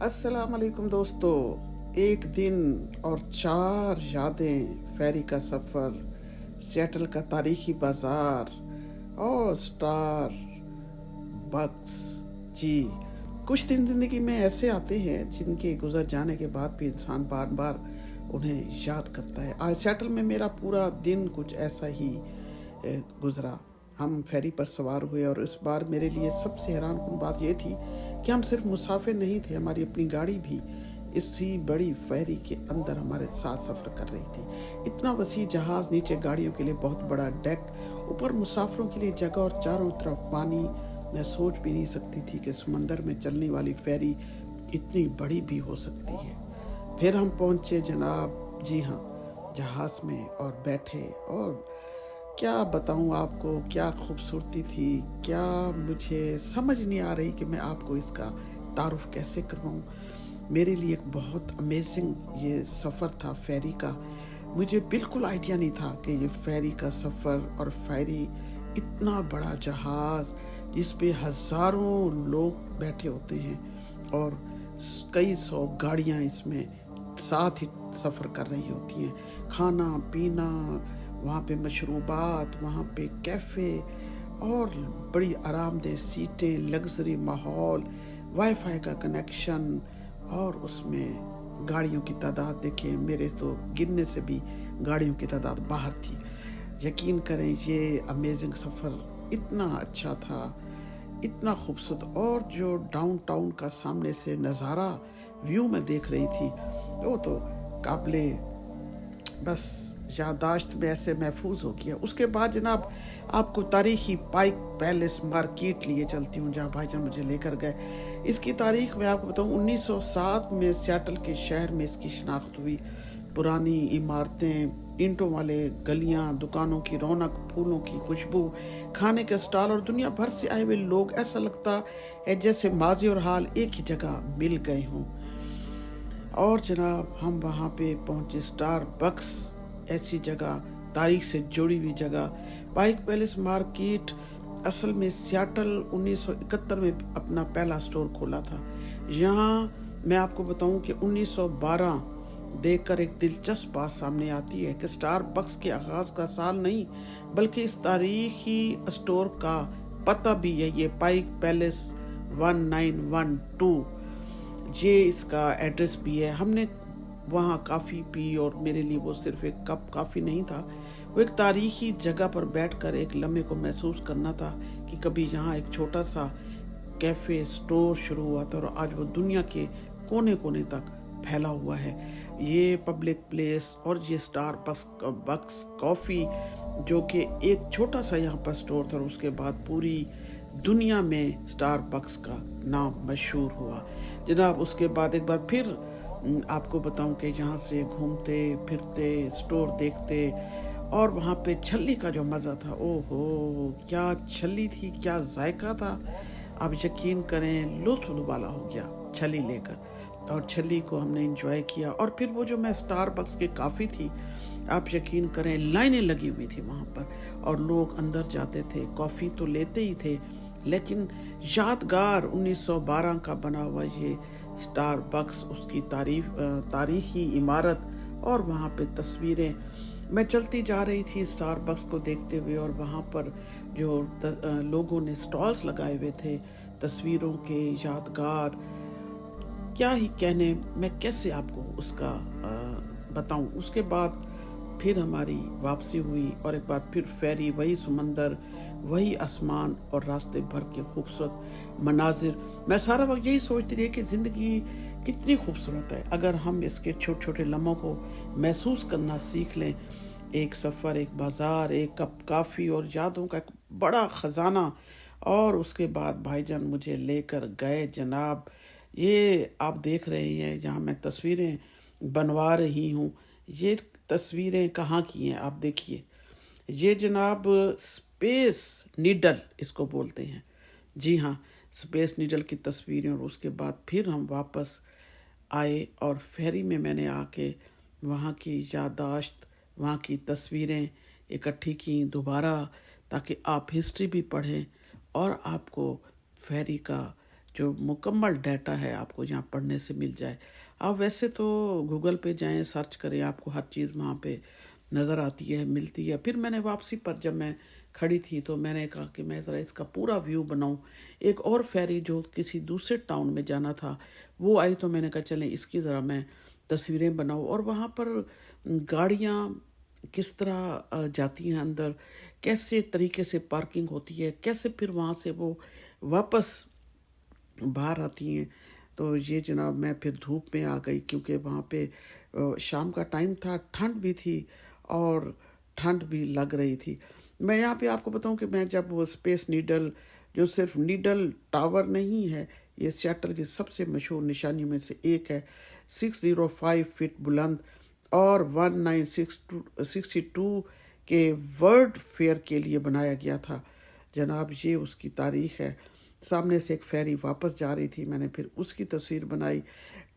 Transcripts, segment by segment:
अस्सलाम वालेकुम दोस्तों। एक दिन और 4 यादें, फेरी का सफ़र, सियाटल का तारीखी बाज़ार और स्टार बक्स। जी, कुछ दिन ज़िंदगी में ऐसे आते हैं जिनके गुजर जाने के बाद भी इंसान बार बार उन्हें याद करता है। आज सियाटल में मेरा पूरा दिन कुछ ऐसा ही गुजरा। हम फेरी पर सवार हुए और इस बार मेरे लिए सबसे हैरानकुन बात यह थी कि हम सिर्फ मुसाफिर नहीं थे, हमारी अपनी गाड़ी भी इसी बड़ी फेरी के अंदर हमारे साथ सफ़र कर रही थी। इतना वसी जहाज़, नीचे गाड़ियों के लिए बहुत बड़ा डेक, ऊपर मुसाफिरों के लिए जगह और चारों तरफ पानी। मैं सोच भी नहीं सकती थी कि समंदर में चलने वाली फेरी इतनी बड़ी भी हो सकती है। फिर हम पहुँचे जनाब, जी हाँ, जहाज़ में और बैठे, और क्या बताऊं आपको, क्या खूबसूरती थी, क्या मुझे समझ नहीं आ रही कि मैं आपको इसका तारुफ कैसे करवाऊं। मेरे लिए एक बहुत अमेजिंग ये सफ़र था फेरी का। मुझे बिल्कुल आइडिया नहीं था कि ये फेरी का सफ़र और फेरी इतना बड़ा जहाज़ जिस पे हज़ारों लोग बैठे होते हैं और कई सौ गाड़ियां इसमें साथ ही सफ़र कर रही होती हैं। खाना पीना, वहाँ पे मशरूबात, वहाँ पे कैफ़े और बड़ी आरामदेह सीटें, लग्जरी माहौल, वाईफाई का कनेक्शन, और उसमें गाड़ियों की तादाद देखें, मेरे तो गिनने से भी गाड़ियों की तादाद बाहर थी। यकीन करें, ये अमेजिंग सफ़र इतना अच्छा था, इतना खूबसूरत। और जो डाउनटाउन का सामने से नज़ारा व्यू में देख रही थी, वो तो काबिले बस यादाश्त में ऐसे महफूज हो गया। उसके बाद जनाब आपको तारीखी पाइक पैलेस मार्केट लिए चलती हूँ, जहाँ भाईजान मुझे लेकर गए। इसकी तारीख मैं आपको बताऊँ, 1907 में सियाटल के शहर में इसकी शिनाख्त हुई। पुरानी इमारतें, ईंटों वाले गलियाँ, दुकानों की रौनक, फूलों की खुशबू, खाने के स्टॉल और दुनिया भर से आए हुए लोग। ऐसा लगता है जैसे माजी और हाल एक ही जगह मिल गए हों। और जनाब हम वहाँ पे पहुँचे, स्टार बक्स, ऐसी जगह, तारीख से जुड़ी हुई जगह। पाइक पैलेस मार्केट असल में सियाटल 1971 में अपना पहला स्टोर खोला था। यहाँ मैं आपको बताऊं कि 1912 देखकर एक दिलचस्प बात सामने आती है कि स्टार बक्स के आगाज़ का साल नहीं, बल्कि इस तारीखी स्टोर का पता भी यही है, पाइक पैलेस 1912, ये इसका एड्रेस भी है। हमने वहाँ काफ़ी पी और मेरे लिए वो सिर्फ एक कप काफ़ी नहीं था, वो एक तारीखी जगह पर बैठकर एक लम्हे को महसूस करना था कि कभी यहाँ एक छोटा सा कैफ़े स्टोर शुरू हुआ था और आज वो दुनिया के कोने कोने तक फैला हुआ है। ये पब्लिक प्लेस और ये स्टार बक्स कॉफ़ी, जो कि एक छोटा सा यहाँ पर स्टोर था, और उसके बाद पूरी दुनिया में स्टार बक्स का नाम मशहूर हुआ। जनाब उसके बाद एक बार फिर आपको बताऊं कि यहाँ से घूमते फिरते, स्टोर देखते, और वहाँ पे छल्ली का जो मज़ा था, ओहो क्या छल्ली थी, क्या जायका था। आप यकीन करें, लुत्फ़ दुबाला हो गया छल्ली लेकर, और छल्ली को हमने एंजॉय किया। और फिर वो जो मैं स्टार बक्स की काफ़ी थी, आप यकीन करें लाइनें लगी हुई थी वहाँ पर, और लोग अंदर जाते थे, कॉफ़ी तो लेते ही थे, लेकिन यादगार 1912 का बना हुआ ये स्टार बक्स, उसकी तारीखी इमारत और वहाँ पे तस्वीरें। मैं चलती जा रही थी स्टार बक्स को देखते हुए, और वहाँ पर जो लोगों ने स्टॉल्स लगाए हुए थे तस्वीरों के, यादगार, क्या ही कहने, मैं कैसे आपको उसका बताऊं। उसके बाद फिर हमारी वापसी हुई, और एक बार फिर फेरी, वही समंदर, वही आसमान और रास्ते भर के खूबसूरत मनाजिर। मैं सारा वक्त यही सोचती रही कि ज़िंदगी कितनी खूबसूरत है अगर हम इसके छोटे छोटे लम्हों को महसूस करना सीख लें। एक सफ़र, एक बाज़ार, एक कप काफ़ी और यादों का एक बड़ा ख़जाना। और उसके बाद भाईजान मुझे लेकर गए जनाब, ये आप देख रहे हैं जहाँ मैं तस्वीरें बनवा रही हूँ, ये तस्वीरें कहाँ की हैं आप देखिए। ये जनाब स्पेस नीडल इसको बोलते हैं। जी हाँ, स्पेस नीडल की तस्वीरें। और उसके बाद फिर हम वापस आए और फेरी में मैंने आके वहाँ की यादाश्त, वहाँ की तस्वीरें इकट्ठी की दोबारा, ताकि आप हिस्ट्री भी पढ़ें और आपको फेरी का जो मुकम्मल डाटा है आपको यहाँ पढ़ने से मिल जाए। आप वैसे तो गूगल पे जाएं, सर्च करें, आपको हर चीज़ वहाँ पे नज़र आती है, मिलती है। फिर मैंने वापसी पर जब मैं खड़ी थी तो मैंने कहा कि मैं ज़रा इसका पूरा व्यू बनाऊं। एक और फेरी जो किसी दूसरे टाउन में जाना था वो आई, तो मैंने कहा चलें इसकी ज़रा मैं तस्वीरें बनाऊं। और वहाँ पर गाड़ियाँ किस तरह जाती हैं अंदर, कैसे तरीके से पार्किंग होती है, कैसे फिर वहाँ से वो वापस बाहर आती हैं। तो ये जनाब मैं फिर धूप में आ गई, क्योंकि वहाँ पे शाम का टाइम था, ठंड भी थी और ठंड भी लग रही थी। मैं यहाँ पे आपको बताऊँ कि मैं जब वो स्पेस नीडल, जो सिर्फ नीडल टावर नहीं है, ये सियाटल की सबसे मशहूर निशानियों में से एक है, 605 फीट बुलंद और 1962 के वर्ल्ड फेयर के लिए बनाया गया था जनाब। ये उसकी तारीख है। सामने से एक फेरी वापस जा रही थी, मैंने फिर उसकी तस्वीर बनाई।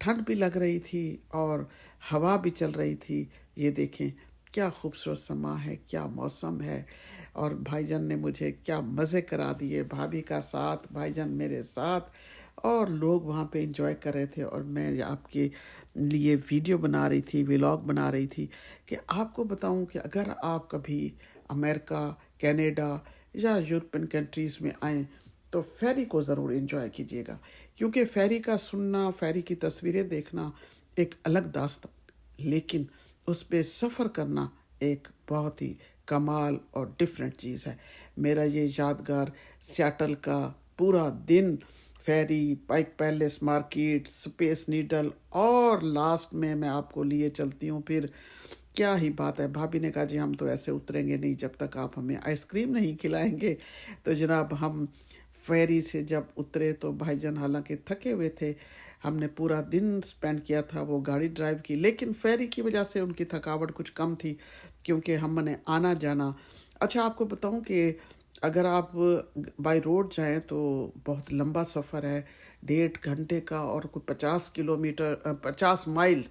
ठंड भी लग रही थी और हवा भी चल रही थी। ये देखें क्या खूबसूरत समा है, क्या मौसम है। और भाईजान ने मुझे क्या मज़े करा दिए, भाभी का साथ, भाईजान मेरे साथ, और लोग वहाँ पे एंजॉय कर रहे थे। और मैं आपके लिए वीडियो बना रही थी, व्लॉग बना रही थी कि आपको बताऊं कि अगर आप कभी अमेरिका, कनाडा या यूरोपियन कंट्रीज़ में आएँ तो फेरी को ज़रूर एंजॉय कीजिएगा, क्योंकि फेरी का सुनना, फेरी की तस्वीरें देखना एक अलग दास्तान, लेकिन उस पे सफ़र करना एक बहुत ही कमाल और डिफरेंट चीज़ है। मेरा ये यादगार सियाटल का पूरा दिन, फेरी, पाइक पैलेस मार्केट, स्पेस नीडल, और लास्ट में मैं आपको लिए चलती हूँ फिर, क्या ही बात है। भाभी ने कहा जी हम तो ऐसे उतरेंगे नहीं जब तक आप हमें आइसक्रीम नहीं खिलाएंगे। तो जनाब हम फेरी से जब उतरे तो भाईजान हालांकि थके हुए थे, हमने पूरा दिन स्पेंड किया था, वो गाड़ी ड्राइव की, लेकिन फेरी की वजह से उनकी थकावट कुछ कम थी, क्योंकि हमने आना जाना। अच्छा आपको बताऊं कि अगर आप बाय रोड जाएं तो बहुत लंबा सफ़र है, 1.5 घंटे का, और कोई 50 किलोमीटर 50 माइल।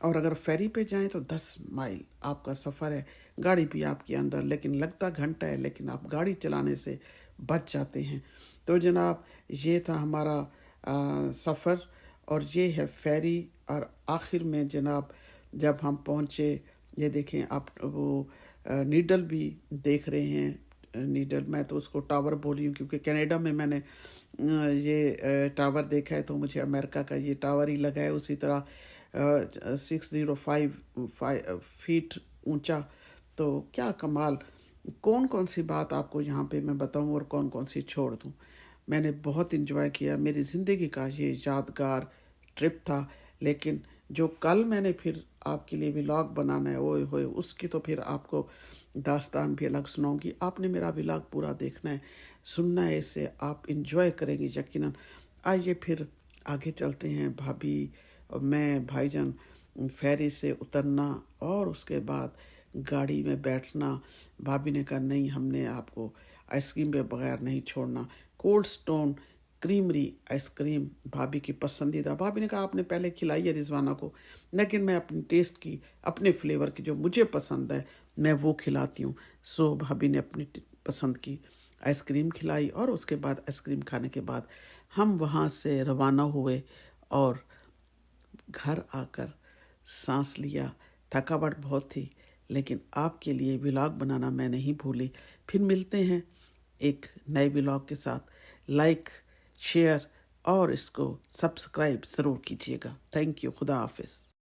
और अगर फेरी पे जाएं तो 10 माइल आपका सफ़र है, गाड़ी भी आपके अंदर, लेकिन लगता घंटा है, लेकिन आप गाड़ी चलाने से बच जाते हैं। तो जनाब ये था हमारा सफ़र, और ये है फेरी। और आखिर में जनाब जब हम पहुँचे, ये देखें आप, वो नीडल भी देख रहे हैं। नीडल, मैं तो उसको टावर बोल रही हूँ क्योंकि कनाडा में मैंने ये टावर देखा है, तो मुझे अमेरिका का ये टावर ही लगा है। उसी तरह 605 फीट ऊंचा। तो क्या कमाल। कौन कौन सी बात आपको यहाँ पे मैं बताऊँ और कौन कौन सी छोड़ दूँ। मैंने बहुत इन्जॉय किया, मेरी ज़िंदगी का ये यादगार ट्रिप था। लेकिन जो कल मैंने फिर आपके लिए व्लॉग बनाना है, ओए होए, उसकी तो फिर आपको दास्तान भी अलग सुनाऊंगी। आपने मेरा व्लॉग पूरा देखना है, सुनना है, इसे आप इंजॉय करेंगे यकीनन। आइए फिर आगे चलते हैं। भाभी और मैं, भाईजान, फेरी से उतरना और उसके बाद गाड़ी में बैठना। भाभी ने कहा नहीं, हमने आपको आइसक्रीम के बगैर नहीं छोड़ना। कोल्ड स्टोन क्रीमरी आइसक्रीम भाभी की पसंदीदा। भाभी ने कहा आपने पहले खिलाई है रिजवाना को, लेकिन मैं अपनी टेस्ट की, अपने फ्लेवर की, जो मुझे पसंद है मैं वो खिलाती हूँ। सो भाभी ने अपनी पसंद की आइसक्रीम खिलाई, और उसके बाद आइसक्रीम खाने के बाद हम वहाँ से रवाना हुए और घर आकर सांस लिया। थकावट बहुत थी, लेकिन आपके लिए व्लॉग बनाना मैं नहीं भूली। फिर मिलते हैं एक नए व्लॉग के साथ। लाइक, शेयर और इसको सब्सक्राइब ज़रूर कीजिएगा। Thank you. खुदा हाफिज़।